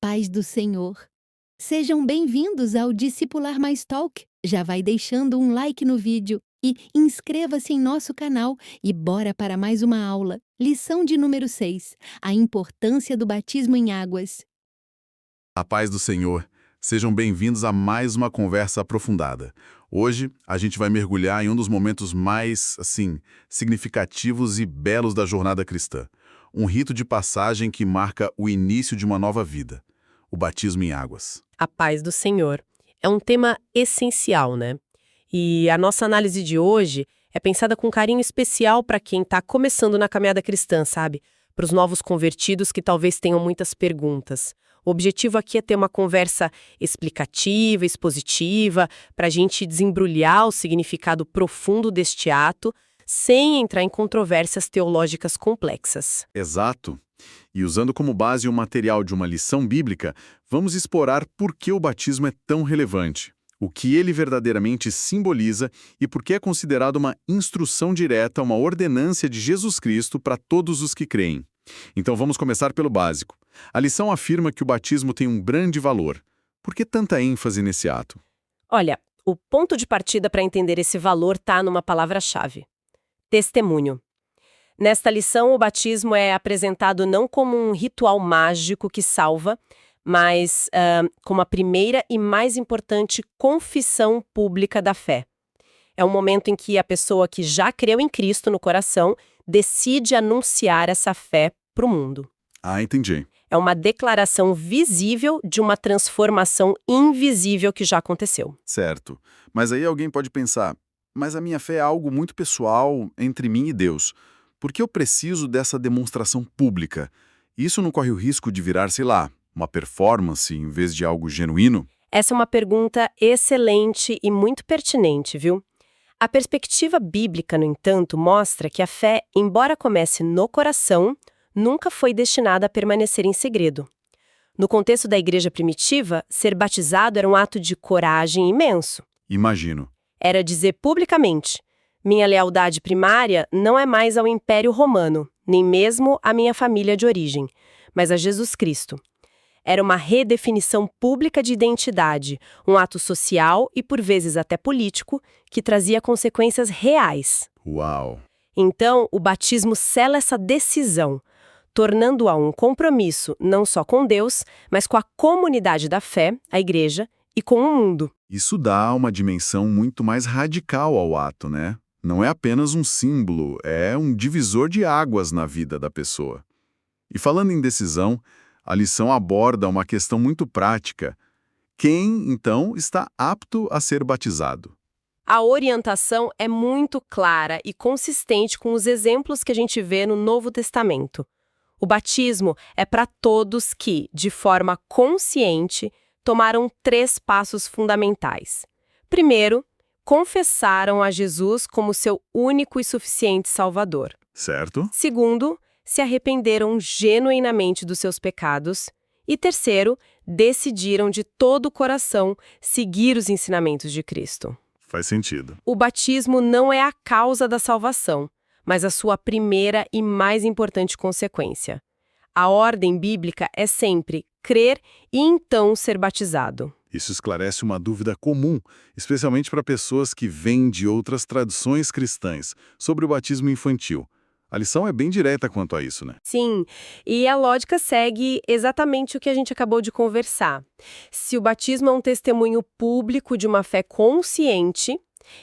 paz do Senhor. Sejam bem-vindos ao Discipular Mais Talk. Já vai deixando um like no vídeo e inscreva-se em nosso canal e bora para mais uma aula. Lição de número 6. A importância do batismo em águas. A paz do Senhor. Sejam bem-vindos a mais uma conversa aprofundada. Hoje, a gente vai mergulhar em um dos momentos mais, significativos e belos da jornada cristã. Um rito de passagem que marca o início de uma nova vida. O batismo em águas. A paz do Senhor. É um tema essencial, né? E a nossa análise de hoje é pensada com carinho especial para quem está começando na caminhada cristã, sabe? Para os novos convertidos que talvez tenham muitas perguntas. O objetivo aqui é ter uma conversa explicativa, expositiva, para a gente desembrulhar o significado profundo deste ato, sem entrar em controvérsias teológicas complexas. Exato. E usando como base o material de uma lição bíblica, vamos explorar por que o batismo é tão relevante, o que ele verdadeiramente simboliza e por que é considerado uma instrução direta, uma ordenância de Jesus Cristo para todos os que creem. Então vamos começar pelo básico. A lição afirma que o batismo tem um grande valor. Por que tanta ênfase nesse ato? Olha, o ponto de partida para entender esse valor está numa palavra-chave: testemunho. Nesta lição, o batismo é apresentado não como um ritual mágico que salva, mas como a primeira e mais importante confissão pública da fé. É um momento em que a pessoa que já creu em Cristo no coração decide anunciar essa fé para o mundo. Ah, entendi. É uma declaração visível de uma transformação invisível que já aconteceu. Certo. Mas aí alguém pode pensar, mas a minha fé é algo muito pessoal entre mim e Deus. Por que eu preciso dessa demonstração pública? Isso não corre o risco de virar, sei lá, uma performance em vez de algo genuíno? Essa é uma pergunta excelente e muito pertinente, viu? A perspectiva bíblica, no entanto, mostra que a fé, embora comece no coração, nunca foi destinada a permanecer em segredo. No contexto da igreja primitiva, ser batizado era um ato de coragem imenso. Imagino. Era dizer publicamente: minha lealdade primária não é mais ao Império Romano, nem mesmo à minha família de origem, mas a Jesus Cristo. Era uma redefinição pública de identidade, um ato social e, por vezes, até político, que trazia consequências reais. Uau! Então, o batismo sela essa decisão, tornando-a um compromisso não só com Deus, mas com a comunidade da fé, a igreja, e com o mundo. Isso dá uma dimensão muito mais radical ao ato, né? Não é apenas um símbolo, é um divisor de águas na vida da pessoa. E falando em decisão, a lição aborda uma questão muito prática. Quem, então, está apto a ser batizado? A orientação é muito clara e consistente com os exemplos que a gente vê no Novo Testamento. O batismo é para todos que, de forma consciente, tomaram 3 passos fundamentais. Primeiro, confessaram a Jesus como seu único e suficiente Salvador. Certo? Segundo, se arrependeram genuinamente dos seus pecados. E terceiro, decidiram de todo o coração seguir os ensinamentos de Cristo. Faz sentido. O batismo não é a causa da salvação, mas a sua primeira e mais importante consequência. A ordem bíblica é sempre crer e então ser batizado. Isso esclarece uma dúvida comum, especialmente para pessoas que vêm de outras tradições cristãs, sobre o batismo infantil. A lição é bem direta quanto a isso, né? Sim, e a lógica segue exatamente o que a gente acabou de conversar. Se o batismo é um testemunho público de uma fé consciente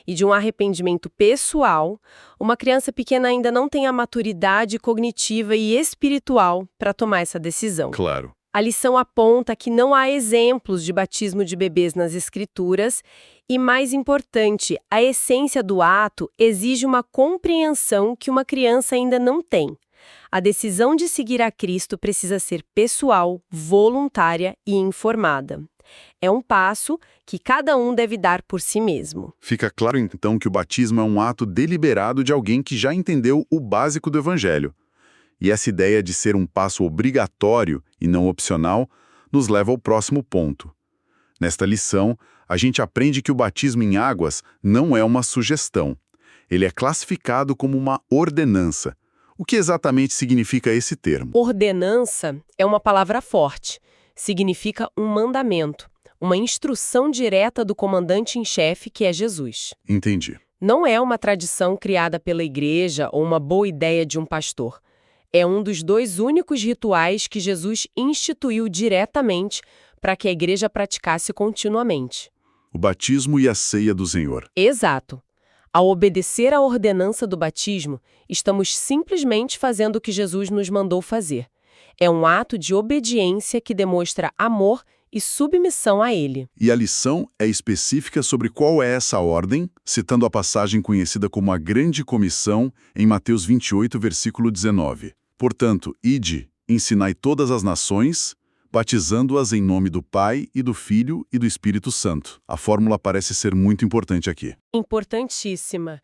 e de um arrependimento pessoal, uma criança pequena ainda não tem a maturidade cognitiva e espiritual para tomar essa decisão. Claro. A lição aponta que não há exemplos de batismo de bebês nas Escrituras e, mais importante, a essência do ato exige uma compreensão que uma criança ainda não tem. A decisão de seguir a Cristo precisa ser pessoal, voluntária e informada. É um passo que cada um deve dar por si mesmo. Fica claro, então, que o batismo é um ato deliberado de alguém que já entendeu o básico do Evangelho. E essa ideia de ser um passo obrigatório e não opcional nos leva ao próximo ponto. Nesta lição, a gente aprende que o batismo em águas não é uma sugestão. Ele é classificado como uma ordenança. O que exatamente significa esse termo? Ordenança é uma palavra forte. significa um mandamento, uma instrução direta do comandante em chefe, que é Jesus. Entendi. Não é uma tradição criada pela igreja ou uma boa ideia de um pastor. É um dos 2 únicos rituais que Jesus instituiu diretamente para que a igreja praticasse continuamente. O batismo e a ceia do Senhor. Exato. Ao obedecer à ordenança do batismo, estamos simplesmente fazendo o que Jesus nos mandou fazer. É um ato de obediência que demonstra amor e submissão a Ele. E a lição é específica sobre qual é essa ordem, citando a passagem conhecida como a Grande Comissão, em Mateus 28, versículo 19. Portanto, ide, ensinai todas as nações, batizando-as em nome do Pai e do Filho e do Espírito Santo. A fórmula parece ser muito importante aqui. Importantíssima.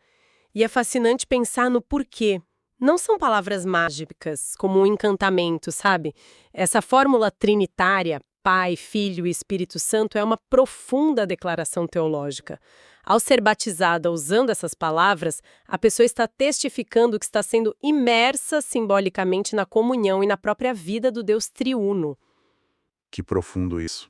E é fascinante pensar no porquê. Não são palavras mágicas, como um encantamento, sabe? Essa fórmula trinitária, Pai, Filho e Espírito Santo, é uma profunda declaração teológica. Ao ser batizada usando essas palavras, a pessoa está testificando que está sendo imersa simbolicamente na comunhão e na própria vida do Deus triuno. Que profundo isso.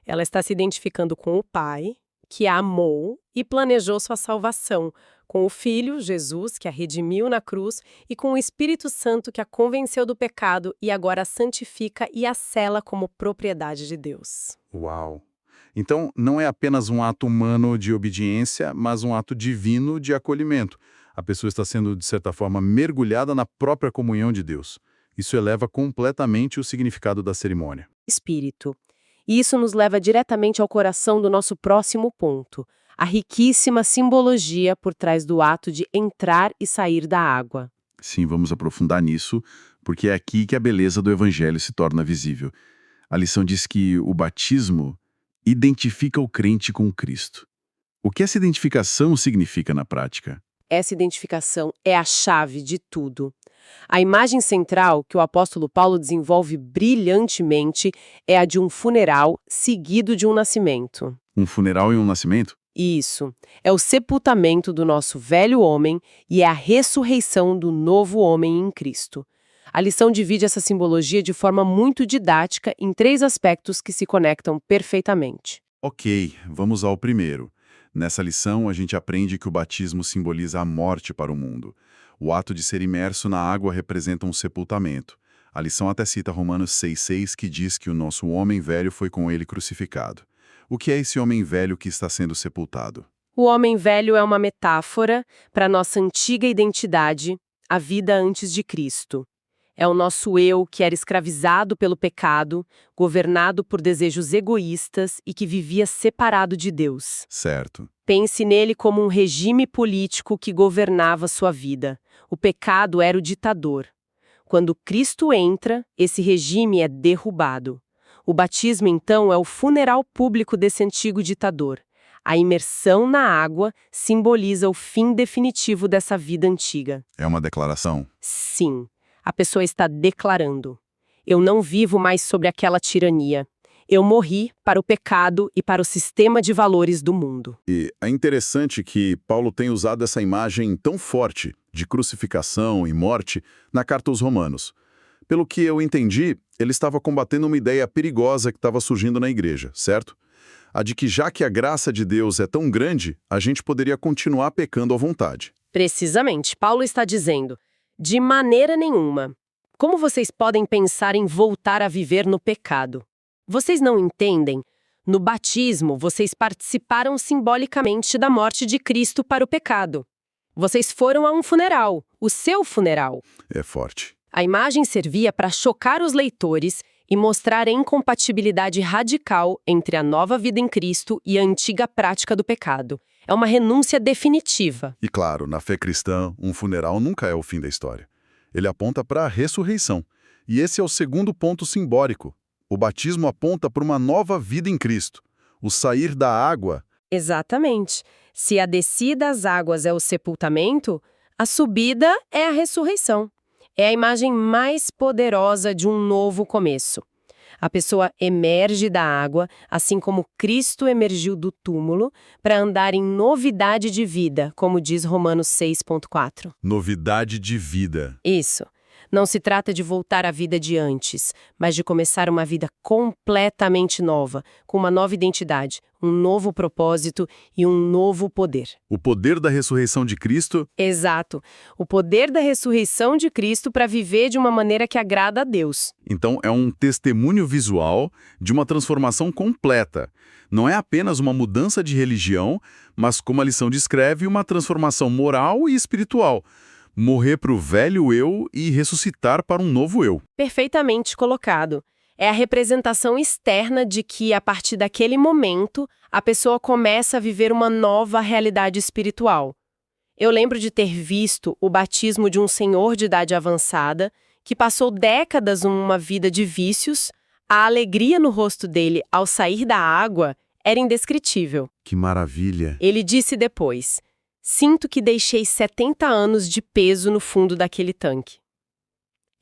Ela está se identificando com o Pai, que a amou e planejou sua salvação, com o Filho, Jesus, que a redimiu na cruz, e com o Espírito Santo, que a convenceu do pecado e agora a santifica e a sela como propriedade de Deus. Uau! Então, não é apenas um ato humano de obediência, mas um ato divino de acolhimento. A pessoa está sendo, de certa forma, mergulhada na própria comunhão de Deus. Isso eleva completamente o significado da cerimônia. Espírito. E isso nos leva diretamente ao coração do nosso próximo ponto, a riquíssima simbologia por trás do ato de entrar e sair da água. Sim, vamos aprofundar nisso, porque é aqui que a beleza do Evangelho se torna visível. A lição diz que o batismo identifica o crente com Cristo. O que essa identificação significa na prática? Essa identificação é a chave de tudo. A imagem central que o apóstolo Paulo desenvolve brilhantemente é a de um funeral seguido de um nascimento. Um funeral e um nascimento? Isso. É o sepultamento do nosso velho homem e é a ressurreição do novo homem em Cristo. A lição divide essa simbologia de forma muito didática em 3 aspectos que se conectam perfeitamente. Ok, vamos ao primeiro. Nessa lição, a gente aprende que o batismo simboliza a morte para o mundo. O ato de ser imerso na água representa um sepultamento. A lição até cita Romanos 6,6, que diz que o nosso homem velho foi com ele crucificado. O que é esse homem velho que está sendo sepultado? O homem velho é uma metáfora para nossa antiga identidade, a vida antes de Cristo. É o nosso eu que era escravizado pelo pecado, governado por desejos egoístas e que vivia separado de Deus. Certo. Pense nele como um regime político que governava sua vida. O pecado era o ditador. Quando Cristo entra, esse regime é derrubado. O batismo, então, é o funeral público desse antigo ditador. A imersão na água simboliza o fim definitivo dessa vida antiga. É uma declaração? Sim. A pessoa está declarando: eu não vivo mais sobre aquela tirania. Eu morri para o pecado e para o sistema de valores do mundo. E é interessante que Paulo tenha usado essa imagem tão forte de crucificação e morte na carta aos Romanos. Pelo que eu entendi, ele estava combatendo uma ideia perigosa que estava surgindo na igreja, certo? A de que já que a graça de Deus é tão grande, a gente poderia continuar pecando à vontade. Precisamente, Paulo está dizendo: de maneira nenhuma. Como vocês podem pensar em voltar a viver no pecado? Vocês não entendem? No batismo, vocês participaram simbolicamente da morte de Cristo para o pecado. Vocês foram a um funeral, o seu funeral. É forte. A imagem servia para chocar os leitores e mostrar a incompatibilidade radical entre a nova vida em Cristo e a antiga prática do pecado. É uma renúncia definitiva. E claro, na fé cristã, um funeral nunca é o fim da história. Ele aponta para a ressurreição. E esse é o segundo ponto simbólico. O batismo aponta para uma nova vida em Cristo. O sair da água. Exatamente. Se a descida às águas é o sepultamento, a subida é a ressurreição. É a imagem mais poderosa de um novo começo. A pessoa emerge da água, assim como Cristo emergiu do túmulo, para andar em novidade de vida, como diz Romanos 6,4. Novidade de vida. Isso. Não se trata de voltar à vida de antes, mas de começar uma vida completamente nova, com uma nova identidade, um novo propósito e um novo poder. O poder da ressurreição de Cristo. Exato. O poder da ressurreição de Cristo para viver de uma maneira que agrada a Deus. Então, é um testemunho visual de uma transformação completa. Não é apenas uma mudança de religião, mas, como a lição descreve, uma transformação moral e espiritual. Morrer para o velho eu e ressuscitar para um novo eu. Perfeitamente colocado. É a representação externa de que, a partir daquele momento, a pessoa começa a viver uma nova realidade espiritual. Eu lembro de ter visto o batismo de um senhor de idade avançada que passou décadas numa vida de vícios. A alegria no rosto dele ao sair da água era indescritível. Que maravilha! Ele disse depois: "Sinto que deixei 70 anos de peso no fundo daquele tanque."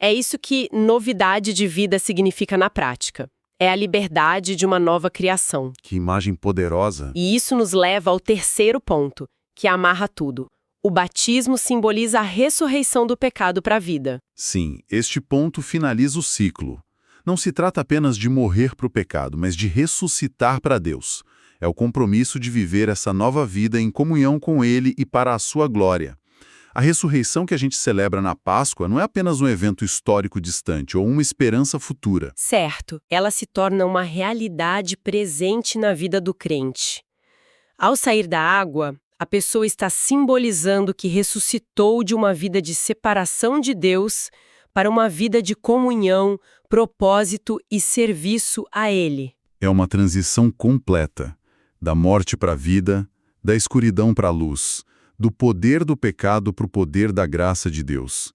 É isso que novidade de vida significa na prática. É a liberdade de uma nova criação. Que imagem poderosa! E isso nos leva ao terceiro ponto, que amarra tudo. O batismo simboliza a ressurreição do pecado para a vida. Sim, este ponto finaliza o ciclo. Não se trata apenas de morrer para o pecado, mas de ressuscitar para Deus. É o compromisso de viver essa nova vida em comunhão com Ele e para a sua glória. A ressurreição que a gente celebra na Páscoa não é apenas um evento histórico distante ou uma esperança futura. Certo, ela se torna uma realidade presente na vida do crente. Ao sair da água, a pessoa está simbolizando que ressuscitou de uma vida de separação de Deus para uma vida de comunhão, propósito e serviço a Ele. É uma transição completa, da morte para a vida, da escuridão para a luz, do poder do pecado para o poder da graça de Deus.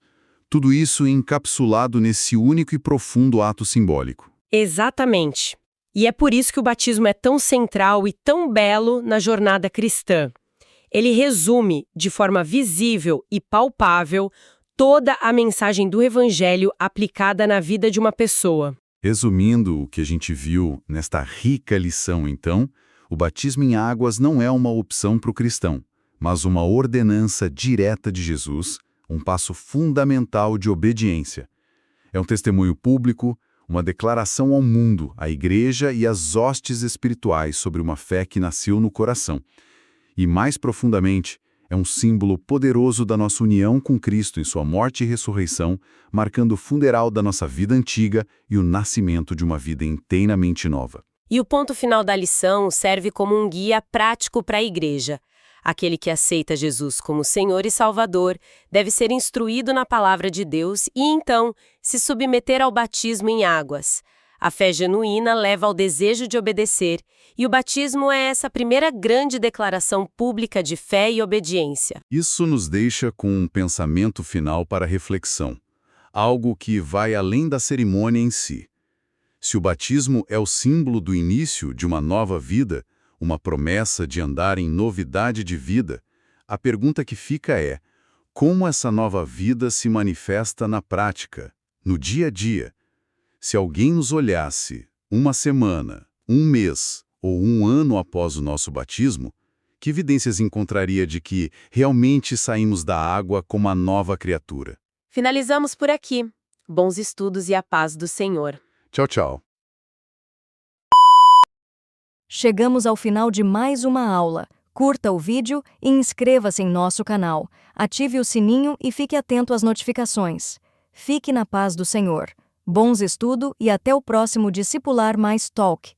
Tudo isso encapsulado nesse único e profundo ato simbólico. Exatamente. E é por isso que o batismo é tão central e tão belo na jornada cristã. Ele resume, de forma visível e palpável, toda a mensagem do Evangelho aplicada na vida de uma pessoa. Resumindo o que a gente viu nesta rica lição, então, o batismo em águas não é uma opção para o cristão, mas uma ordenança direta de Jesus, um passo fundamental de obediência. É um testemunho público, uma declaração ao mundo, à igreja e às hostes espirituais sobre uma fé que nasceu no coração. E, mais profundamente, é um símbolo poderoso da nossa união com Cristo em sua morte e ressurreição, marcando o funeral da nossa vida antiga e o nascimento de uma vida inteiramente nova. E o ponto final da lição serve como um guia prático para a igreja. Aquele que aceita Jesus como Senhor e Salvador deve ser instruído na palavra de Deus e, então, se submeter ao batismo em águas. A fé genuína leva ao desejo de obedecer, e o batismo é essa primeira grande declaração pública de fé e obediência. Isso nos deixa com um pensamento final para reflexão, algo que vai além da cerimônia em si. Se o batismo é o símbolo do início de uma nova vida, uma promessa de andar em novidade de vida, a pergunta que fica é: como essa nova vida se manifesta na prática, no dia a dia? Se alguém nos olhasse uma semana, um mês ou um ano após o nosso batismo, que evidências encontraria de que realmente saímos da água como uma nova criatura? Finalizamos por aqui. Bons estudos e a paz do Senhor. Tchau, tchau. Chegamos ao final de mais uma aula. Curta o vídeo e inscreva-se em nosso canal. Ative o sininho e fique atento às notificações. Fique na paz do Senhor. Bons estudos e até o próximo Discipular Mais Talk.